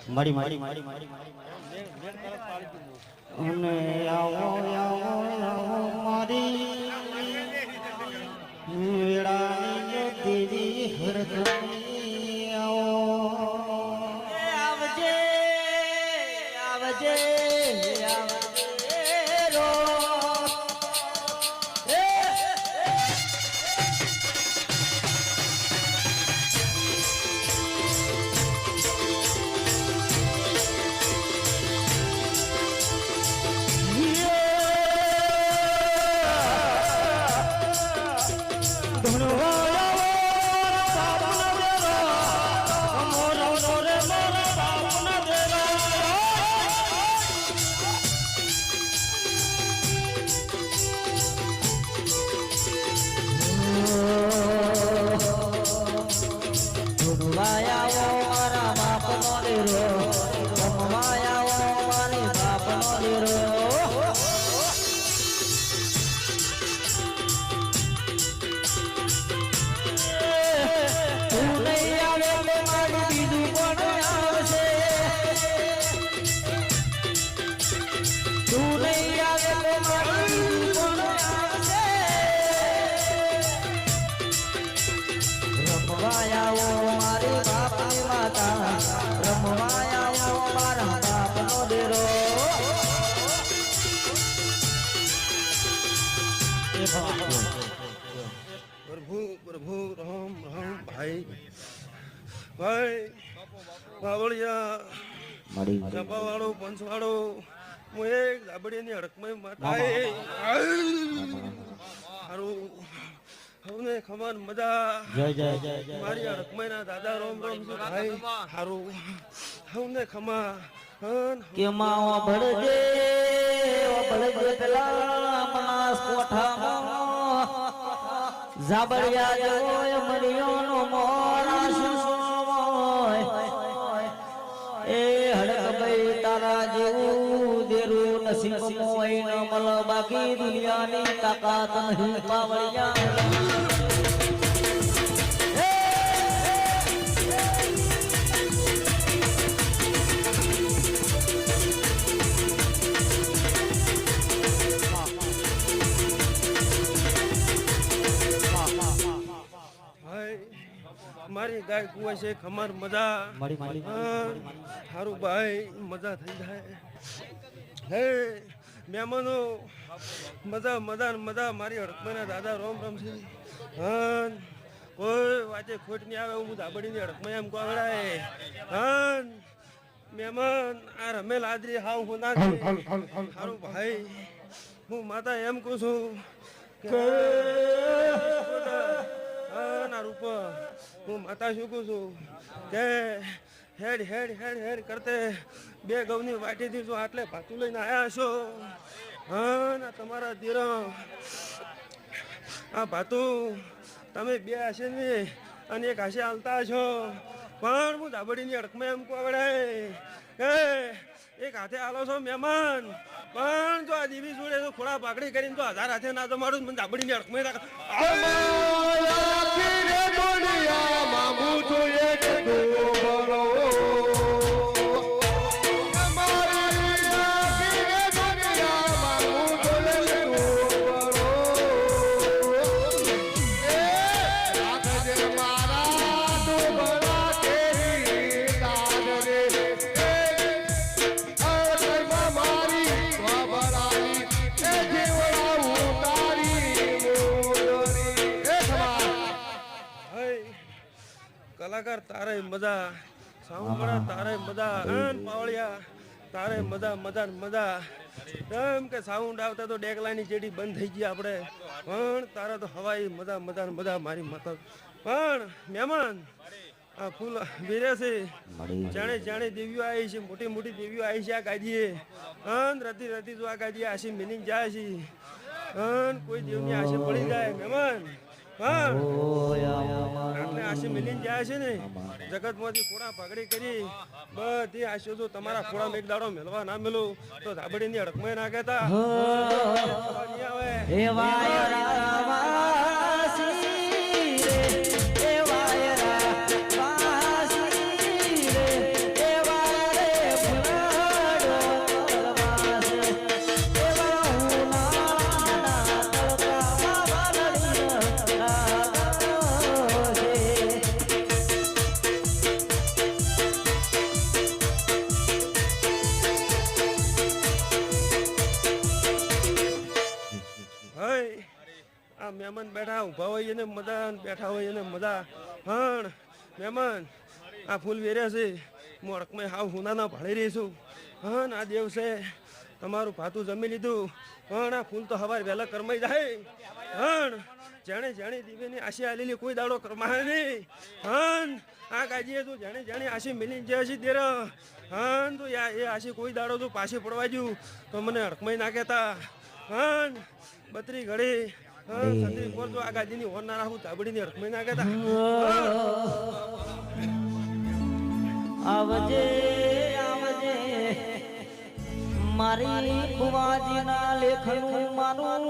મારી મારી મારી અને આવો આવો આવો મારી વેળાની દેવી હરદની આવો આવજે આવજે प्रभु प्रभु राम राम भाई भाई बावड़िया जपावाड़ो पंचवाड़ो मुझे दाबड़ी ने हड़क में माताए हारू हमने खमान मजा जय जय जय मारी हड़क में ना दादा रोम रोम जी भाई हारू हमने खमा के मावा भड़जे पेला मनास कोठा जाबड़िया जोय मरियोनो मोरा सुमोय ए हड़क भई तारा जेऊ देरू नसीब मोय न मल बाकी दुनिया नी ताकत नहीं पावड़िया मारी गाय कुआ से खमर मजा हारू भाई मजा थई जाए हे मेहमानो मजा मजा मजा मारी हड़कमेना दादा रोम रोम से हन कोई वाजे खोट नहीं आवे हूँ धाबड़ी ने हड़कमे हमको आवड़ाए हन मेहमान आ रमेल आदरी हाउ होना हारू भाई हूँ माता एम को छू रूप हूँ माता शुकू छू के हेड हेड हेड हेड करते बे गौनी वाटी थी जो आटले भातू लईने आया छो हाँ ना तमारा धीरा आ भातू तमे बे आशे ने अने एक आशे हालता छो पण हूँ धाबड़ीनी हड़कमे हमको आवड़े के एक हाथे आलो छो मेहमान पण जो आ दीवी जोड़े तो खोड़ा पाकड़ी करीने तो 1000 हाथे ना तो मारू मन धाबड़ीनी हड़कमे मांगू तो एक दो बड़ो कलाकार तारे मजा सावंगड़ा तारे मजा अन पावड़िया तारे मजा मजा मजा एम के साउंड आवता तो डेकलानी जेडी बंद થઈ ગઈ આપણે પણ તારા તો હવાઈ મજા મજા મજા મારી માતા પણ મહેમાન આ ફૂલ વીરે છે જાણે જાણે દેવીઓ આવી છે મોટી મોટી દેવીઓ આવી છે આ ગાદીએ અન રતી રતી જો આ ગાદીએ આશી મિનિંગ જાય છે અન કોઈ દેવની આશે પડી જાય મહેમાન આપણે આશી મિલીને જાય છે ને જગતમાંથી ખોડા પકડી કરી બધી આશો તો તમારા ખોડા એક દાડો મેળવા ના મેલું તો ધાબડીની હડકમાં ના કહેતા આવે મહેમાન બેઠા ઊભા હોય એને મજા ને બેઠા હોય એને મજા. પણ મહેમાન આ ફૂલ વેર્યા છે હું અડકમાં હાવ હુનાના ભાળી રહી છું. હા આ દિવસે તમારું ભાતું જમી લીધું પણ આ ફૂલ તો હવાર વહેલા કરમાઈ જાય. પણ જેણે જેણે દીવેની આશી આલેલી કોઈ દાડો કરમાય નહીં. હન આ કાજીએ તું જેણે જેણે આશી મિલી જે હશી તેર હન તો એ આશી કોઈ દાડો તું પાછી પડવા જ્યું તો મને અડકમાઈ ના કહેતા. હન બત્રી ઘડી સંદરી પર જો આ ગાજીની હોર ના રાખું તાબડીની અડકમાઈ ના કહેતા. આવજે આવજે મારી ફુવાજીના લેખનું માનું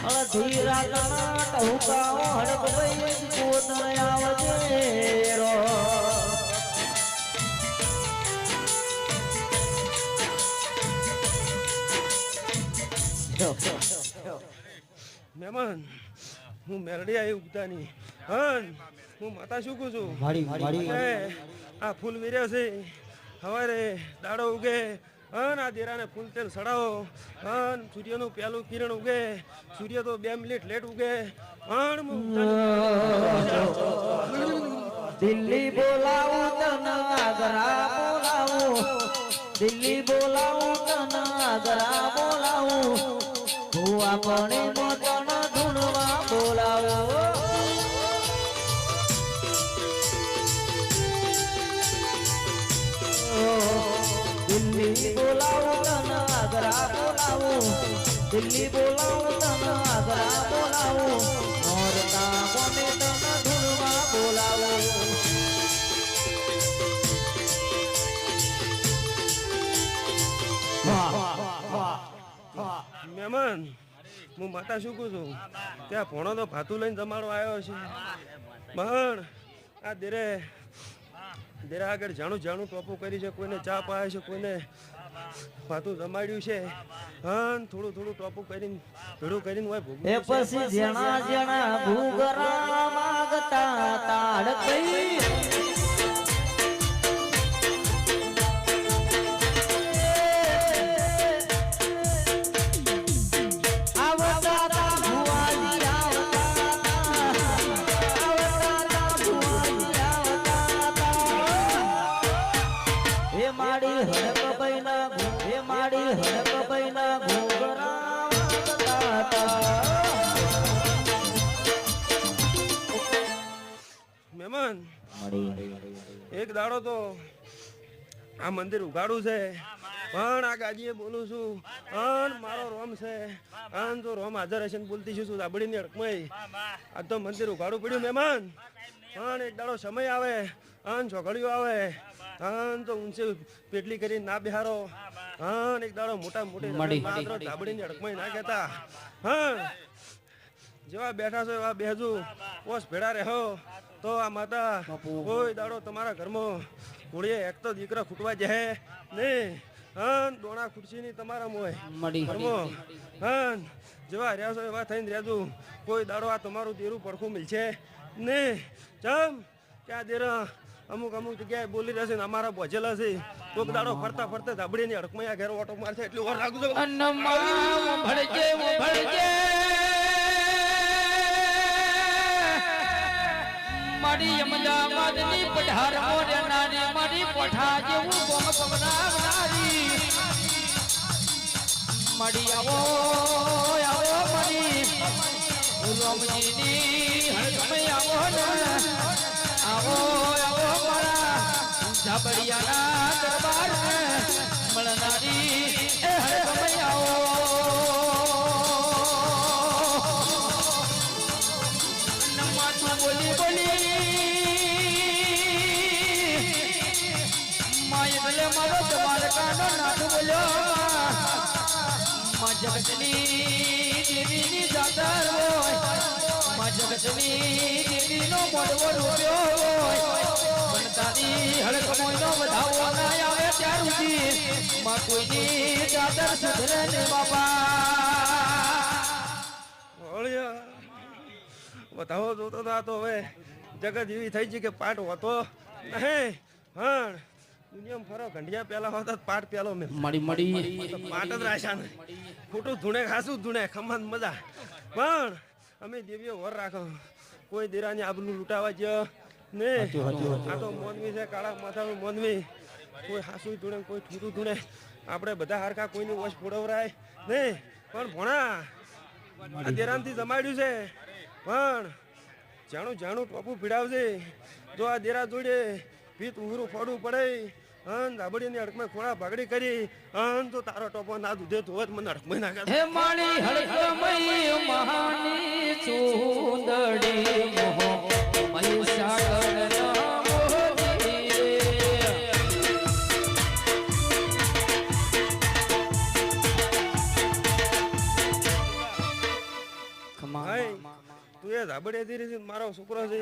અડધી રાતના ટહુકાઓ હડકભાઈ કોતર આવજે રો. મહેમાન હું મેરડી આવી ઉગતાની. હન હું માતા શું કહું છું આ ફૂલ વીર્યા છે સવારે દાડો ઉગે હન આ દેરાને ફૂલ તેલ સડાવો. હન સૂર્યનું પહેલું કિરણ ઉગે સૂર્ય તો 2 મિનિટ લેટ ઉગે. હન દિલ્હી બોલાવું તને આગ્રા બોલાવું દિલ્હી બોલાવું તને આગ્રા બોલાવું હું આપણે મોતન ધૂણવા બોલાવું. દિલ્હી બોલાવું તને આગ્રા બોલાવું દિલ્હી બોલાવું તને આગ્રા બોલાવું નોરતા કોને તને ધૂણવા બોલાવું. મહેમાન હું માતા શું કહું છું ત્યાં ભણો તો ભાતું લઈને જમાડો આવ્યો છે. પણ આ દેરા આગળ જાણું ટોપું કરી છે કોઈને ચા પાય છે કોઈને ભાતું જમાડ્યું છે. હન થોડું ટોપું કરીને ભેડું કરીને હોય ભોગવું એ પછી જેણા જેણા ભૂગરા માગતા તાડ કઈ મહેમાન એક દાડો તો આ મંદિર ઉગાડું છે પણ આ ગાજીએ બોલું છું અન મારો રોમ છે અન તો રોમ હાજર હશે બોલતી છું દાબડીની અડકમાં આ તો મંદિર ઉગાડું પડ્યું મહેમાન. પણ એક દાડો સમય આવે અન છોકરીઓ આવે અન તો ઊંચી પેટલી કરીને ના બેહારો. અન એક દાડો મોટી દાબડીની અડકમાં ના કહેતા. હા જેવા બેઠા છો એવા બેહજો પોસ ભેડા રહો તો આ માતા કોઈ દાડો તમારા ઘરમાં કોળીએ એક તો દીકરા ખૂટવા જાય નહીં. હન દોણા ખુરશીની તમારા મોય ઘરમાં હન જેવા રહ્યા છો એવા થઈને રહેજો કોઈ દાડો આ તમારું દેરું પડખું મિલશે નહીં. ચમ ક્યાં દેરા અમુક જગ્યાએ બોલી રહેશે ને અમારા બોજેલા છે કોક દાડો ફરતા ફરતા ધાબડીની અડકમાં આ ઘેર ઓટો મારશે એટલું ઓર રાખજો. મારી અમદાવાદની પઢાર મોરનાની મારી પઠા જેવું બોમ પવનાવનારી મારી આવો આવો મારી રોમજીની હળગમે આવો ને આવો આવો મારા ઝાબડિયાના દરબાર મળનારી એ હળગમે આવો નમાતું બોલી બોલી એટલે મારો દ્વારકાનો નાથ બોલ્યો માં જગતની દેવીની જાતર હોય માં જગતની દેવીનો મોડવો રૂપ્યો હોય પણ તારી હળકમોયનો વધાવો ના આવે ત્યાર સુધી માં કોઈની જાતર સુધરે ને બાપા. વધાવો જોતો હતા તો હવે જગત એવી થઈ છે કે પાઠ હોતો નહીં. પણ દુનિયામાં ફરો ઘંટિયા પેલા હોતા તો પાટ પેલો મેં મળી તો પાટ જ રાખ્યા ને ખોટું ધૂણે ખાસું ધૂણે ખમણ મજા પણ અમે દેવીઓ વર રાખો કોઈ દેરાની આબરૂ લૂંટાવા જ ને આ તો મોનવી છે કાળા માથાનું મોનવી કોઈ હાસું ધૂણે કોઈ ઠૂઠું ધૂણે આપણે બધા હરખા કોઈની વોશ ફોડવરાય ને પણ ભણા આ દેરાનથી જમાડ્યું છે પણ જાણું ટોપું પીડાવજે જો આ દેરા જોડે ભીત ઉહરું ફોડવું પડે અન ધાબડીની અડકમાં ખોળા ભાગડી કરી અન તો તારો ટોપો ના દૂધે ધોવત મને અડકમાં નાખે હે માળી હડકમય મહાની સુંદડી મોહ મહીસાગર ના મોહની રે. ભાઈ તું એ ધાબડેથી રહી મારો છોકરો છે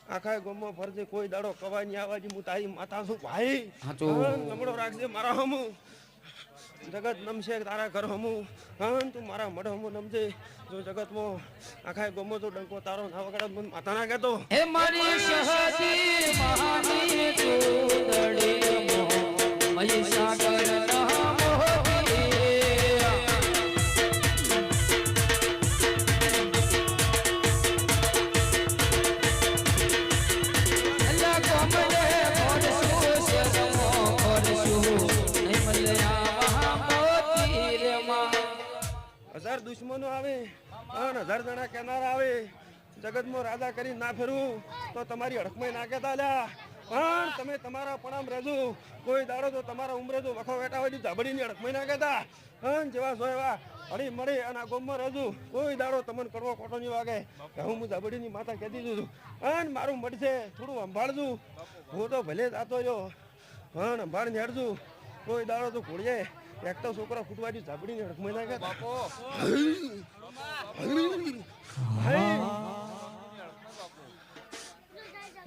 આખા ગામમાં ફરજે કોઈ દાડો કવાની આવાજી હું તારી માતા છું ભાઈ નમડો રાખજે મારા હમું જગત નમશે તારા ઘર હમું હન તું મારા મઢ હમું નમજે જો જગતમાં આખા ગામમાં તો ડંકો તારો ના વગડા મને માતા ના કહેતો હે મારી શહદી મહાની સુંદડી મોહ મહીસાગર ના મોહની રે. અલ્લા કોમલે ખોરશું શરમો ખોરશું નહીં મલ્યા મહામોતી રે માં. 1000 દુશ્મનો આવે અને 1000 જણા કેનાર આવે જગતમાં રાજા કરી ના ફેરવું તો તમારી હડકમાં ના કહેતા લ્યા પણ તમે તમારા પણામ રહેજો કોઈ દાડો તો તમારા ઉમરે જો વખો વેટા હોય ધાબડીની હડકમાં ના કહેતા હન જેવા જો એવા હળી મળી અને આ ગોમમાં રહેજો કોઈ દાડો તમને કડવો કોટો નહીં વાગે કે હું ધાબડીની માતા કહેતી છું અને મારું મળશે થોડું સંભાળજો હું તો ભલે જાતો રહ્યો પણ સંભાળને હેડજો કોઈ દાડો તો ઘોડીએ એક તો છોકરા ફૂટવાજી ધાબડીની હડકમાં ના કહેતા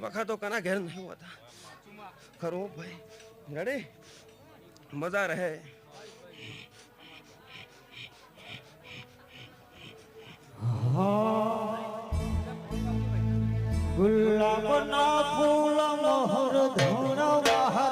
વખા તો કના ઘેર નહીં હોતા ખરો ભાઈ રેડી મજા રહે હા